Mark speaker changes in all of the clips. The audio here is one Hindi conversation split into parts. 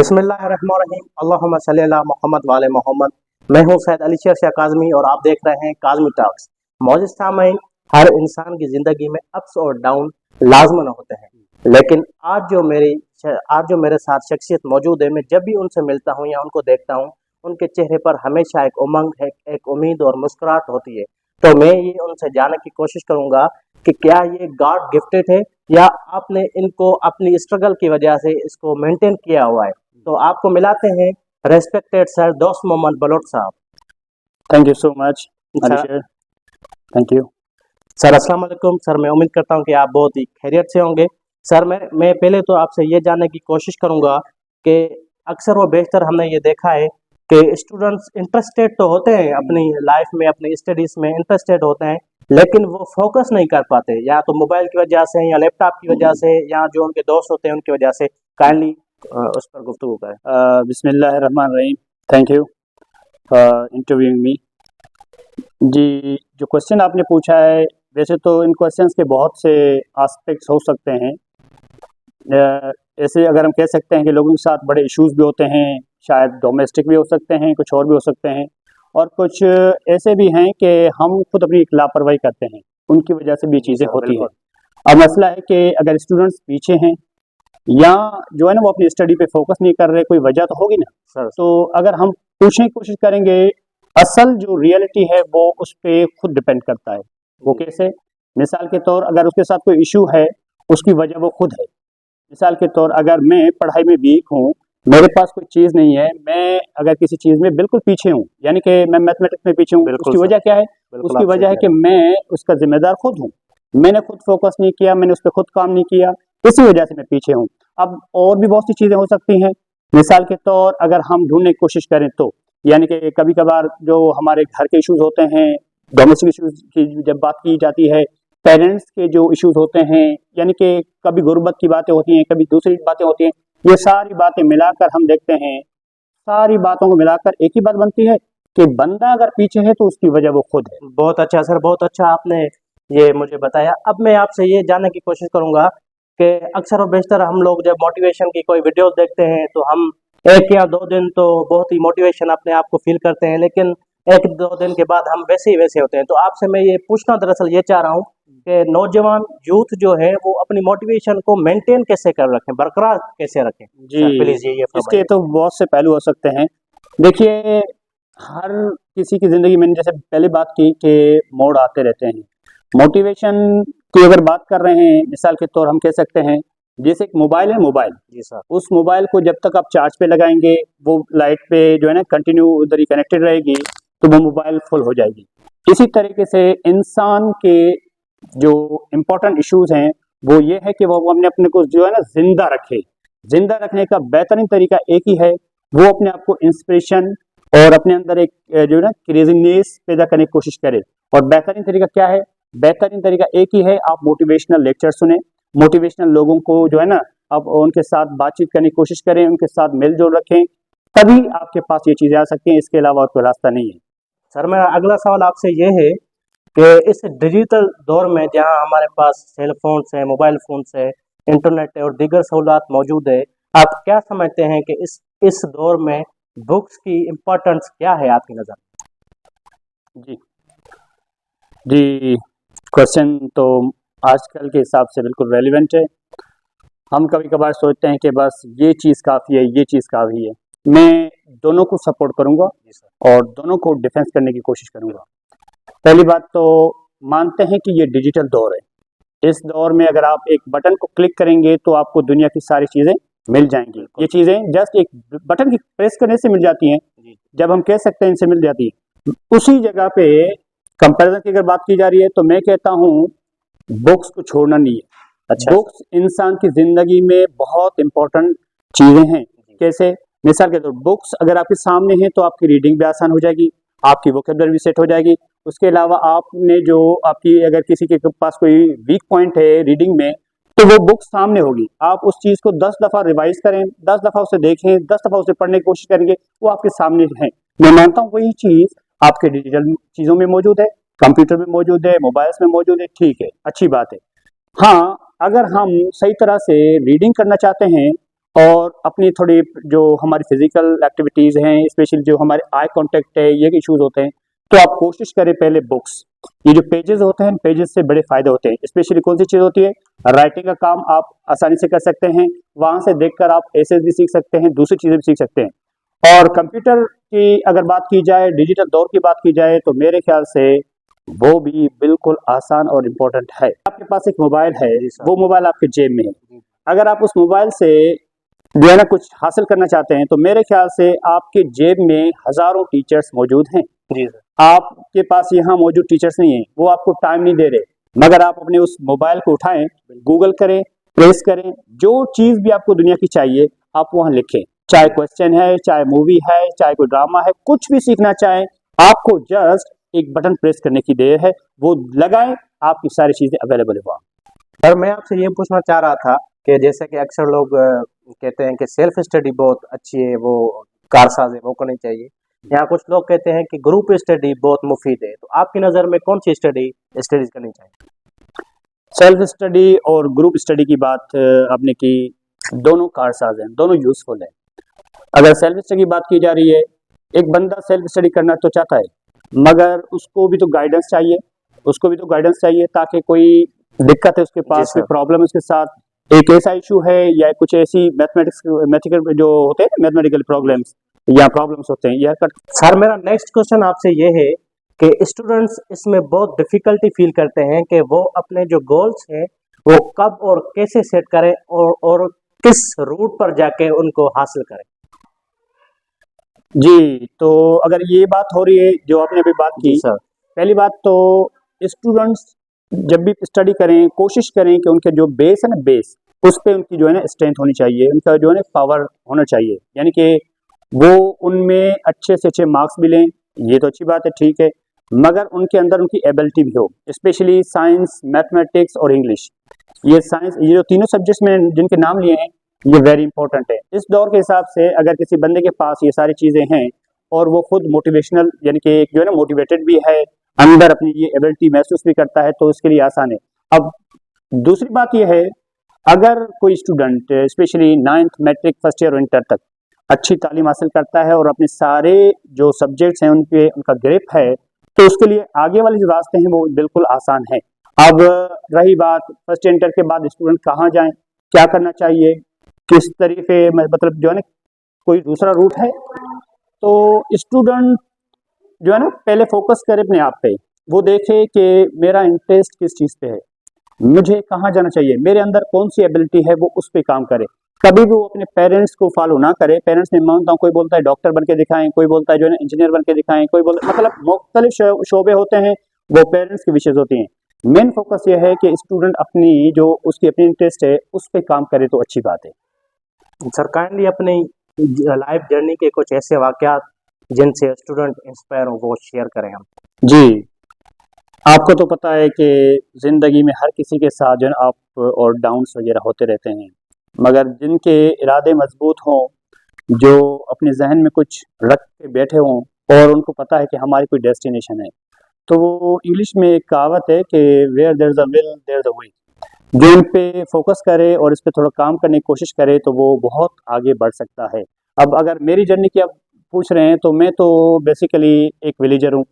Speaker 1: बिस्मिल्लाहिर्रहमानिर्रहीम अल्लाहुम्मा सल्ली अला मोहम्मद वाले मोहम्मद। मैं हूँ सैयद अली शेर शाह काज़मी और आप देख रहे हैं काज़मी टॉक्स। मौजूद सामीन, हर इंसान की ज़िंदगी में अप्स और डाउन लाजमन होते हैं, लेकिन आज जो मेरे साथ शख्सियत मौजूद है, मैं जब भी उनसे मिलता हूँ या उनको देखता हूँ, उनके चेहरे पर हमेशा एक उमंग है, एक उम्मीद और मुस्कुराहट होती है। तो मैं ये उनसे जानने की कोशिश करूंगा कि क्या ये गॉड गिफ्टेड है या आपने इनको अपनी स्ट्रगल की वजह से इसको मेंटेन किया हुआ है। तो आपको मिलाते हैं रेस्पेक्टेड सर दोस्त मोहम्मद बलोच साहब।
Speaker 2: Thank you so much
Speaker 1: sir,
Speaker 2: Alishar, thank you.
Speaker 1: Sir अस्सलाम वालेकुम। सर मैं उम्मीद करता हूँ कि आप बहुत ही खैरियत से होंगे। सर मैं पहले तो आपसे ये जानने की कोशिश करूंगा कि अक्सर व बेशतर हमने ये देखा है कि स्टूडेंट्स इंटरेस्टेड तो होते हैं अपनी लाइफ में, अपनी स्टडीज में इंटरेस्टेड होते हैं, लेकिन वो फोकस नहीं कर पाते, या तो मोबाइल की वजह से या लैपटॉप की वजह से या जो उनके दोस्त होते हैं उनकी वजह से। काइंडली उस पर गुफ्तगू करें।
Speaker 2: बिस्मिल्लाहिर्रहमानिर्रहीम, थैंक यू फॉर इंटरव्यूइंग मी। जी, जो क्वेश्चन आपने पूछा है, वैसे तो इन क्वेश्चंस के बहुत से एस्पेक्ट्स हो सकते हैं। ऐसे अगर हम कह सकते हैं कि लोगों के साथ बड़े इश्यूज भी होते हैं, शायद डोमेस्टिक भी हो सकते हैं, कुछ और भी हो सकते हैं, और कुछ ऐसे भी हैं कि हम खुद अपनी एक लापरवाही करते हैं, उनकी वजह से भी चीज़ें होती हैं। अब मसला है कि अगर स्टूडेंट्स पीछे हैं या जो है ना वो अपनी स्टडी पे फोकस नहीं कर रहे, कोई वजह तो होगी ना
Speaker 1: सर।
Speaker 2: तो अगर हम पूछने की कोशिश करेंगे, असल जो रियलिटी है वो उस पर खुद डिपेंड करता है। वो कैसे? मिसाल के तौर अगर उसके साथ कोई इशू है, उसकी वजह वो खुद है। मिसाल के तौर अगर मैं पढ़ाई में वीक हूँ, मेरे पास कोई चीज़ नहीं है, मैं अगर किसी चीज़ में बिल्कुल पीछे हूँ, यानी कि मैं मैथमेटिक्स में पीछे हूँ, उसकी वजह क्या है? उसकी वजह है कि मैं उसका जिम्मेदार खुद हूँ। मैंने खुद फोकस नहीं किया, मैंने उस पर खुद काम नहीं किया, इसी वजह से मैं पीछे हूँ। अब और भी बहुत सी चीज़ें हो सकती हैं। मिसाल के तौर अगर हम ढूंढने की कोशिश करें तो यानी कि कभी कभार जो हमारे घर के इश्यूज होते हैं, डोमेस्टिक इश्यूज की जब बात की जाती है, पेरेंट्स के जो इश्यूज होते हैं, यानी कि कभी गुर्बत की बातें होती हैं, कभी दूसरी बातें होती हैं, ये सारी बातें मिलाकर हम देखते हैं, सारी बातों को मिलाकर एक ही बात बनती है कि बंदा अगर पीछे है तो उसकी वजह वो खुद है।
Speaker 1: बहुत अच्छा सर, बहुत अच्छा आपने ये मुझे बताया। अब मैं आपसे ये जानने की कोशिश करूंगा कि अक्सर और बेशतर हम लोग जब मोटिवेशन की कोई वीडियोस देखते हैं तो हम 1 या 2 दिन तो बहुत ही मोटिवेशन अपने आप को फील करते हैं, लेकिन 1 2 दिन के बाद हम वैसे ही वैसे होते हैं। तो आपसे मैं ये पूछना दरअसल ये चाह रहा हूँ कि नौजवान यूथ जो है वो अपनी मोटिवेशन को मेंटेन कैसे कर रखें, बरकरार कैसे रखें।
Speaker 2: जी,
Speaker 1: सर प्लीज ये
Speaker 2: इसके
Speaker 1: फरमाइए।
Speaker 2: तो बहुत से पहलू हो सकते हैं। देखिए, हर किसी की ज़िंदगी में जैसे पहले बात की कि मोड़ आते रहते हैं। मोटिवेशन की अगर बात कर रहे हैं, मिसाल के तौर हम कह सकते हैं, जैसे एक मोबाइल है, मोबाइल,
Speaker 1: जी सर।
Speaker 2: उस मोबाइल को जब तक आप चार्ज पे लगाएंगे, वो लाइट पे जो है ना कंटिन्यू उधर ही कनेक्टेड रहेगी, तो वो मोबाइल फुल हो जाएगी। इसी तरीके से इंसान के जो इम्पोर्टेंट इश्यूज हैं, वो ये है कि वो अपने अपने को जो है ना जिंदा रखे। जिंदा रखने का बेहतरीन तरीका एक ही है, वो अपने आप को इंस्पिरेशन और अपने अंदर एक जो है ना क्रेजीनेस पैदा करने की कोशिश करे। और बेहतरीन तरीका क्या है? बेहतरीन तरीका एक ही है, आप मोटिवेशनल लेक्चर सुने, मोटिवेशनल लोगों को जो है ना आप उनके साथ बातचीत करने की कोशिश करें, उनके साथ मेलजोल रखें, तभी आपके पास ये चीज़ें आ सकती हैं। इसके अलावा और कोई रास्ता नहीं है।
Speaker 1: सर मेरा अगला सवाल आपसे ये है कि इस डिजिटल दौर में जहां हमारे पास सेल फोन्स है, मोबाइल फोन्स है, इंटरनेट है और दीगर सहूलत मौजूद है, आप क्या समझते हैं कि इस दौर में बुक्स की इम्पोर्टेंस क्या है आपकी नज़र में?
Speaker 2: जी जी, क्वेश्चन तो आजकल के हिसाब से बिल्कुल रेलिवेंट है। हम कभी कभार सोचते हैं कि बस ये चीज़ काफ़ी है, ये चीज़ काफ़ी है। मैं दोनों को सपोर्ट करूंगा
Speaker 1: जी सर।
Speaker 2: और दोनों को डिफेंस करने की कोशिश करूंगा। पहली बात तो मानते हैं कि ये डिजिटल दौर है। इस दौर में अगर आप एक बटन को क्लिक करेंगे तो आपको दुनिया की सारी चीज़ें मिल जाएंगी। ये चीज़ें जस्ट एक बटन की प्रेस करने से मिल जाती हैं। जब हम कह सकते हैं इनसे मिल जाती है, उसी जगह पे कंपैरिजन की अगर बात की जा रही है तो मैं कहता हूँ बुक्स को छोड़ना नहीं है।
Speaker 1: अच्छा।
Speaker 2: बुक्स इंसान की जिंदगी में बहुत इंपॉर्टेंट चीजें हैं। कैसे? मिसाल के तौर बुक्स अगर आपके सामने हैं तो आपकी रीडिंग भी आसान हो जाएगी, आपकी वोकेबलरी भी सेट हो जाएगी। उसके अलावा आपने जो आपकी अगर किसी के पास कोई वीक पॉइंट है रीडिंग में, तो वो बुक सामने होगी। आप उस चीज को 10 दफा रिवाइज करें, 10 दफा उसे देखें, 10 दफा उसे पढ़ने की कोशिश करेंगे, वो आपके सामने है। मैं मानता हूँ वही चीज आपके डिजिटल चीजों में मौजूद है, कंप्यूटर में मौजूद है, मोबाइल्स में मौजूद है। ठीक है, अच्छी बात है। हाँ, अगर हम सही तरह से रीडिंग करना चाहते हैं और अपनी थोड़ी जो हमारी फिजिकल एक्टिविटीज़ हैं, स्पेशली जो हमारे आई कांटेक्ट है, ये इश्यूज होते हैं, तो आप कोशिश करें पहले बुक्स, ये जो पेजेस होते हैं, पेजेस से बड़े फायदे होते हैं। स्पेशली कौन सी चीज़ होती है, राइटिंग का काम आप आसानी से कर सकते हैं, वहाँ से देखकर आप एसेज भी सीख सकते हैं, दूसरी चीज़ें भी सीख सकते हैं। और कंप्यूटर की अगर बात की जाए, डिजिटल दौर की बात की जाए, तो मेरे ख्याल से वो भी बिल्कुल आसान और इम्पोर्टेंट है। आपके पास एक मोबाइल है, वो मोबाइल आपके जेब में है, अगर आप उस मोबाइल से जो है ना कुछ हासिल करना चाहते हैं, तो मेरे ख्याल से आपके जेब में हजारों टीचर्स मौजूद हैं।
Speaker 1: जी सर।
Speaker 2: आपके पास यहाँ मौजूद टीचर्स नहीं है, वो आपको टाइम नहीं दे रहे, मगर आप अपने उस मोबाइल को उठाएं, गूगल करें, प्रेस करें, जो चीज भी आपको दुनिया की चाहिए आप वहां लिखें, चाहे क्वेश्चन है, चाहे मूवी है, चाहे कोई ड्रामा है, कुछ भी सीखना चाहें, आपको जस्ट एक बटन प्रेस करने की देर है, वो लगाएं, आपकी सारी चीजें अवेलेबल है वहाँ।
Speaker 1: सर मैं आपसे ये पूछना चाह रहा था कि जैसे कि अक्सर लोग कहते हैं कि सेल्फ स्टडी बहुत अच्छी है, वो कारसाज है, वो करनी चाहिए। यहाँ कुछ लोग कहते हैं कि ग्रुप स्टडी बहुत मुफीद है, तो आपकी नज़र में कौन सी स्टडीज करनी चाहिए?
Speaker 2: सेल्फ स्टडी और ग्रुप स्टडी की बात आपने की, दोनों कारसाज हैं, दोनों यूजफुल हैं। अगर सेल्फ स्टडी की बात की जा रही है, एक बंदा सेल्फ स्टडी करना तो चाहता है, मगर उसको भी तो गाइडेंस चाहिए, उसको भी तो गाइडेंस चाहिए, ताकि कोई दिक्कत है उसके पास, कोई प्रॉब्लम है उसके साथ, एक ऐसा इशू है या कुछ ऐसी मैथमेटिकल जो होते हैं मैथमेटिकल प्रॉब्लम्स या प्रॉब्लम्स होते हैं या
Speaker 1: सर मेरा नेक्स्ट क्वेश्चन आपसे ये है कि स्टूडेंट्स इसमें बहुत डिफिकल्टी फील करते हैं कि वो अपने जो गोल्स हैं वो कब और कैसे सेट करें और किस रूट पर जाके उनको हासिल करें।
Speaker 2: जी, तो अगर ये बात हो रही है जो आपने अभी बात की,
Speaker 1: सर।
Speaker 2: पहली बात तो स्टूडेंट्स जब भी स्टडी करें, कोशिश करें कि उनके जो बेस है ना, बेस उस पे उनकी जो है ना स्ट्रेंथ होनी चाहिए, उनका जो है ना पावर होना चाहिए, यानी कि वो उनमें अच्छे से अच्छे मार्क्स भी लें, ये तो अच्छी बात है, ठीक है, मगर उनके अंदर उनकी एबिलिटी भी हो, स्पेशली साइंस, मैथमेटिक्स और इंग्लिश, ये साइंस, ये जो तीनों सब्जेक्ट्स में जिनके नाम लिए हैं, ये वेरी इंपॉर्टेंट है। इस दौर के हिसाब से अगर किसी बंदे के पास ये सारी चीज़ें हैं और वो खुद मोटिवेशनल यानी कि जो है ना मोटिवेटेड भी है, अंदर अपनी ये एबिलिटी महसूस भी करता है, तो इसके लिए आसान है। अब दूसरी बात यह है, अगर कोई student specially 9th matric first year और इंटर तक अच्छी तालीम हासिल करता है और अपने सारे जो सब्जेक्ट्स हैं उन पे उनका ग्रिप है, तो उसके लिए आगे वाले जो रास्ते हैं वो बिल्कुल आसान है। अब रही बात फर्स्ट इंटर के बाद स्टूडेंट कहाँ जाएं, क्या करना चाहिए, किस तरीके मतलब जो है ना कोई दूसरा रूट है, तो स्टूडेंट जो है ना पहले फोकस करे अपने आप पे, वो देखे कि मेरा इंटरेस्ट किस चीज़ पे है, मुझे कहाँ जाना चाहिए, मेरे अंदर कौन सी एबिलिटी है, वो उस पे काम करे। कभी भी वो अपने पेरेंट्स को फॉलो ना करे। पेरेंट्स में मानता हूँ कोई बोलता है डॉक्टर बन के दिखाएं, कोई बोलता है जो है इंजीनियर बन के दिखाएं, कोई बोलता मतलब मुख्तलिफ शोबे होते हैं, वो पेरेंट्स की विशेष होती हैं। मेन फोकस ये है कि स्टूडेंट अपनी जो उसकी अपनी इंटरेस्ट है उस पर काम करे तो अच्छी बात है।
Speaker 1: सर काइंडली अपनी लाइफ जर्नी के कुछ ऐसे वाकयात जिनसे स्टूडेंट इंस्पायर हो वो शेयर करें हम।
Speaker 2: जी, आपको तो पता है कि ज़िंदगी में हर किसी के साथ जो है अप और डाउन्स वगैरह होते रहते हैं, मगर जिनके इरादे मजबूत हों, जो अपने जहन में कुछ रख के बैठे हों और उनको पता है कि हमारी कोई डेस्टिनेशन है, तो वो इंग्लिश में एक कहावत है कि where there is a will there is a way. जो इन पे फोकस करे और इस पे थोड़ा काम करने की कोशिश करे तो वो बहुत आगे बढ़ सकता है। अब अगर मेरी जर्नी की आप पूछ रहे हैं, तो मैं तो बेसिकली एक विलेजर हूँ।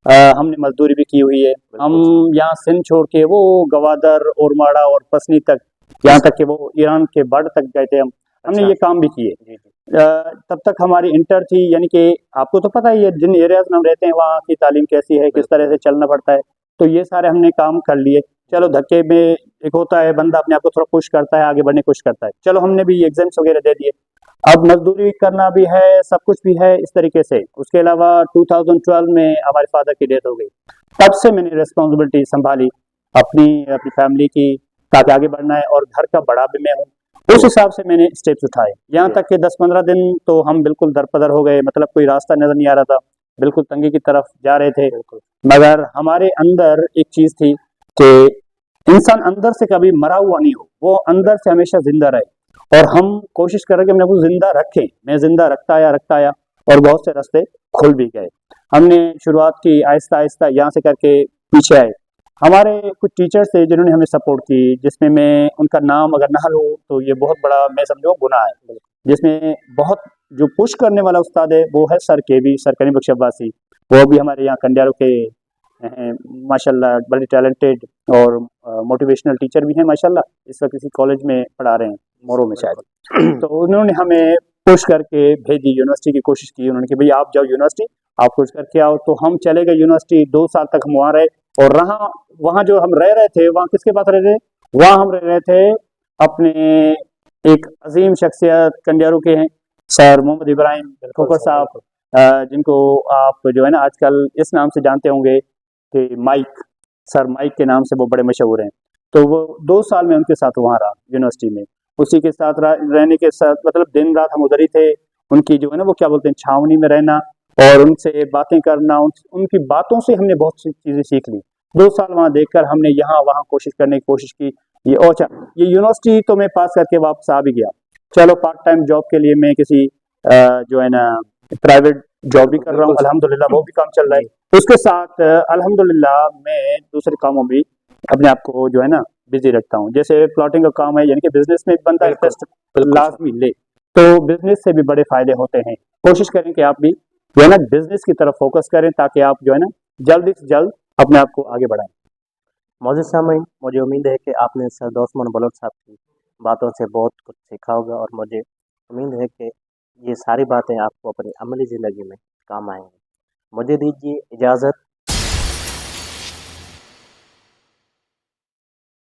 Speaker 2: हमने मजदूरी भी की हुई है। हम यहाँ सिंध छोड़ के वो गवादर, ओरमाड़ा और पसनी तक, यहाँ तक कि वो ईरान के बर्ड तक गए थे। हमने ये काम भी किए। तब तक हमारी इंटर थी, यानी कि आपको तो पता ही है जिन एरियाज में हम रहते हैं वहाँ की तालीम कैसी है, किस तरह से चलना पड़ता है, तो ये सारे हमने काम कर लिए। चलो धक्के में एक होता है, बंदा अपने आप को थोड़ा पुश करता है, आगे बढ़ने की कोशिश करता है। चलो हमने भी एग्जाम्स वगैरह दे दिए, अब मजदूरी करना भी है, सब कुछ भी है इस तरीके से। उसके अलावा 2012 में हमारे फादर की डेथ हो गई। तब से मैंने रिस्पॉन्सिबिलिटी संभाली अपनी फैमिली की, ताकि आगे बढ़ना है, और घर का बड़ा भी मैं हूँ, उस हिसाब से मैंने स्टेप्स उठाए। यहाँ तक कि 10-15 दिन तो हम बिल्कुल दरपदर हो गए, मतलब कोई रास्ता नजर नहीं आ रहा था, बिल्कुल तंगी की तरफ जा रहे थे। मगर हमारे अंदर एक चीज थी कि इंसान अंदर से कभी मरा हुआ नहीं हो, वो अंदर से हमेशा जिंदा रहे, और हम कोशिश कर रहे कि अपने को जिंदा रखें। मैं जिंदा रखता आया और बहुत से रास्ते खुल भी गए। हमने शुरुआत की आहिस्ता आहिस्ता, यहाँ से करके पीछे आए। हमारे कुछ टीचर्स थे जिन्होंने हमें सपोर्ट की, जिसमें मैं उनका नाम अगर ना लूँ तो ये बहुत बड़ा मैं समझो गुनाह है। जिसमें बहुत जो पुश करने वाला उस्ताद है वो है सर केवी, सर करीम बख्श अब्बासी। वो भी हमारे यहाँ कंडियारों के हैं, माशाल्लाह बड़े टैलेंटेड और मोटिवेशनल टीचर भी हैं माशाल्लाह। इस वक्त किसी कॉलेज में पढ़ा रहे हैं, मोरो में शायद। तो उन्होंने हमें पुश करके भेजी, यूनिवर्सिटी की कोशिश की उन्होंने कि भाई आप जाओ यूनिवर्सिटी, आप कुछ करके आओ। तो हम चले गए यूनिवर्सिटी, 2 साल तक हम वहाँ रहे। और रहा वहाँ जो हम रह रहे थे, वहाँ किसके पास रह रहे थे? वहाँ हम रह रहे थे अपने एक अजीम शख्सियत कंडियारों के हैं, सर मोहम्मद इब्राहिम खोखर साहब, जिनको आप जो है ना आजकल इस नाम से जानते होंगे कि माइक, सर माइक के नाम से वो बड़े मशहूर हैं। तो वो 2 साल में उनके साथ वहाँ रहा यूनिवर्सिटी में। उसी के साथ रहने के साथ मतलब दिन रात हम उधर ही थे। उनकी जो है ना वो क्या बोलते हैं छावनी में रहना और उनसे बातें करना, उनकी बातों से हमने बहुत सी चीज़ें सीख ली। 2 साल वहाँ देखकर हमने यहाँ वहाँ कोशिश करने की कोशिश की। ये अच्छा, ये यूनिवर्सिटी तो मैं पास करके वापस आ भी गया। चलो पार्ट टाइम जॉब के लिए मैं किसी जो है ना प्राइवेट जॉब भी कर रहा हूँ, अल्हम्दुलिल्लाह वो भी काम चल रहा है। उसके साथ अल्हम्दुलिल्लाह मैं दूसरे कामों में अपने आप को जो है ना बिजी रखता हूँ। जैसे प्लॉटिंग का काम है, यानी कि बिजनेस में एक बंदा इंटरेस्ट लाजमी ले तो बिजनेस से भी बड़े फायदे होते हैं। कोशिश करें कि आप भी जो है ना बिजनेस की तरफ फोकस करें ताकि आप जो है ना जल्द से जल्द अपने आप को आगे बढ़ाएं।
Speaker 1: मौजूद सामीन, मुझे उम्मीद है कि आपने सर ओस्मान बलोच साहब की बातों से बहुत कुछ सीखा होगा और मुझे उम्मीद है कि ये सारी बातें आपको अपनी अमली ज़िंदगी में काम आएंगी। मुझे दीजिए इजाज़त।